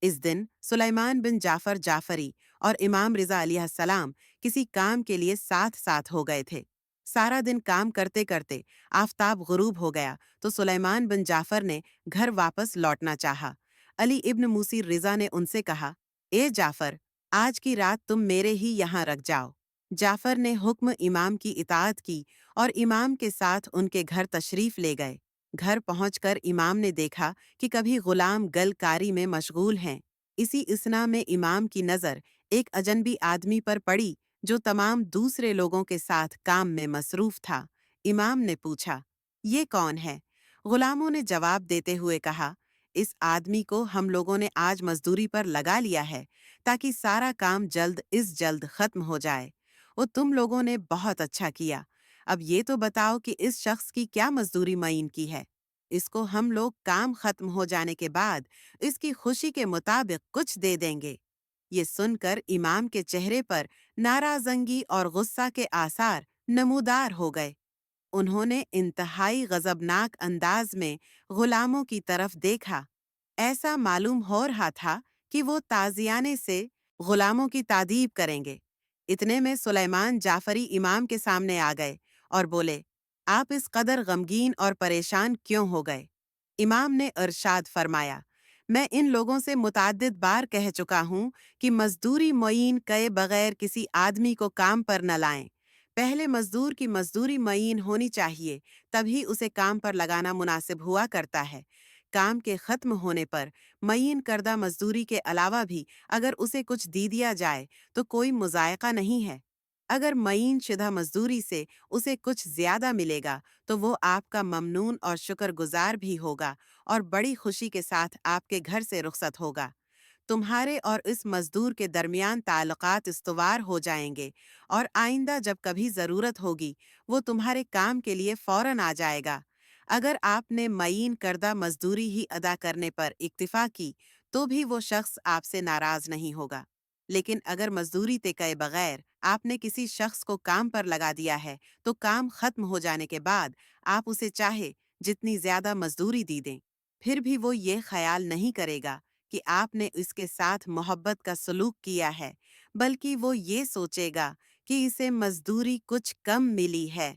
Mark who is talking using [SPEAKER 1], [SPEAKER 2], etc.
[SPEAKER 1] اس دن سلیمان بن جعفر جعفری اور امام رضا علیہ السلام کسی کام کے لیے ساتھ ساتھ ہو گئے تھے۔ سارا دن کام کرتے کرتے آفتاب غروب ہو گیا تو سلیمان بن جعفر نے گھر واپس لوٹنا چاہا۔ علی ابن موسی رضا نے ان سے کہا، اے جعفر، آج کی رات تم میرے ہی یہاں رک جاؤ۔ جعفر نے حکم امام کی اطاعت کی اور امام کے ساتھ ان کے گھر تشریف لے گئے۔ گھر پہنچ کر امام نے دیکھا کہ کبھی غلام گل کاری میں مشغول ہیں۔ اسی اثنا میں امام کی نظر ایک اجنبی آدمی پر پڑی جو تمام دوسرے لوگوں کے ساتھ کام میں مصروف تھا۔ امام نے پوچھا، یہ کون ہے؟ غلاموں نے جواب دیتے ہوئے کہا، اس آدمی کو ہم لوگوں نے آج مزدوری پر لگا لیا ہے تاکہ سارا کام جلد ختم ہو جائے۔ وہ تم لوگوں نے بہت اچھا کیا۔ اب یہ تو بتاؤ کہ اس شخص کی کیا مزدوری معین کی ہے؟ اس کو ہم لوگ کام ختم ہو جانے کے بعد اس کی خوشی کے مطابق کچھ دے دیں گے۔ یہ سن کر امام کے چہرے پر ناراضگی اور غصہ کے آثار نمودار ہو گئے۔ انہوں نے انتہائی غضبناک انداز میں غلاموں کی طرف دیکھا۔ ایسا معلوم ہو رہا تھا کہ وہ تازیانے سے غلاموں کی تعذیب کریں گے۔ اتنے میں سلیمان جعفری امام کے سامنے آ گئے اور بولے، آپ اس قدر غمگین اور پریشان کیوں ہو گئے؟ امام نے ارشاد فرمایا، میں ان لوگوں سے متعدد بار کہہ چکا ہوں کہ مزدوری معین کئے بغیر کسی آدمی کو کام پر نہ لائیں۔ پہلے مزدور کی مزدوری معین ہونی چاہیے، تبھی اسے کام پر لگانا مناسب ہوا کرتا ہے۔ کام کے ختم ہونے پر معین کردہ مزدوری کے علاوہ بھی اگر اسے کچھ دیا جائے تو کوئی مضائقہ نہیں ہے۔ اگر معین شدہ مزدوری سے اسے کچھ زیادہ ملے گا تو وہ آپ کا ممنون اور شکر گزار بھی ہوگا اور بڑی خوشی کے ساتھ آپ کے گھر سے رخصت ہوگا۔ تمہارے اور اس مزدور کے درمیان تعلقات استوار ہو جائیں گے اور آئندہ جب کبھی ضرورت ہوگی وہ تمہارے کام کے لیے فوراً آ جائے گا۔ اگر آپ نے معین کردہ مزدوری ہی ادا کرنے پر اکتفا کی تو بھی وہ شخص آپ سے ناراض نہیں ہوگا۔ لیکن اگر مزدوری طے بغیر آپ نے کسی شخص کو کام پر لگا دیا ہے تو کام ختم ہو جانے کے بعد آپ اسے چاہے جتنی زیادہ مزدوری دیں، پھر بھی وہ یہ خیال نہیں کرے گا کہ آپ نے اس کے ساتھ محبت کا سلوک کیا ہے، بلکہ وہ یہ سوچے گا کہ اسے مزدوری کچھ کم ملی ہے۔